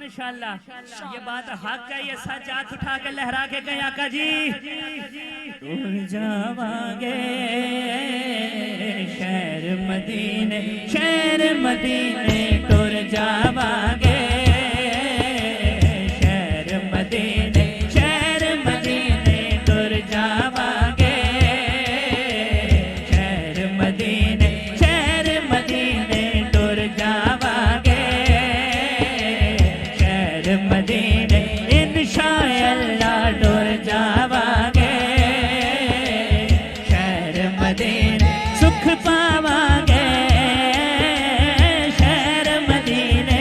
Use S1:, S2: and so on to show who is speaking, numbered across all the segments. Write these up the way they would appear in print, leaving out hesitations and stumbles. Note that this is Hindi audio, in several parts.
S1: इंशाल्लाह ये बात हक है, ये सच हाथ उठा के लहरा के कहीं आका जी टूर जावांगे शहर मदीने टूर जावांगे शहर मदीने टूर जावांगे शहर मदीने टूर जावांगे मदीने इंशाअल्लाह टुर जावांगे शहर मदीने सुख पावांगे शहर मदीने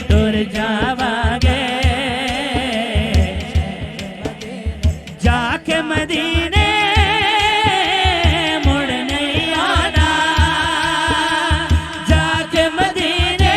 S1: टुर जावांगे जाके मदीने मुड़ नहीं आना जाके मदीने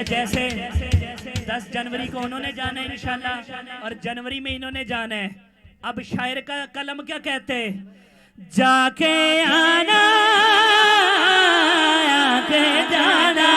S1: जैसे 10 जनवरी को उन्होंने जाना है इंशाल्लाह और जनवरी में इन्होंने जाना है। अब शायर का कलम क्या कहते, जाके आना आके जाना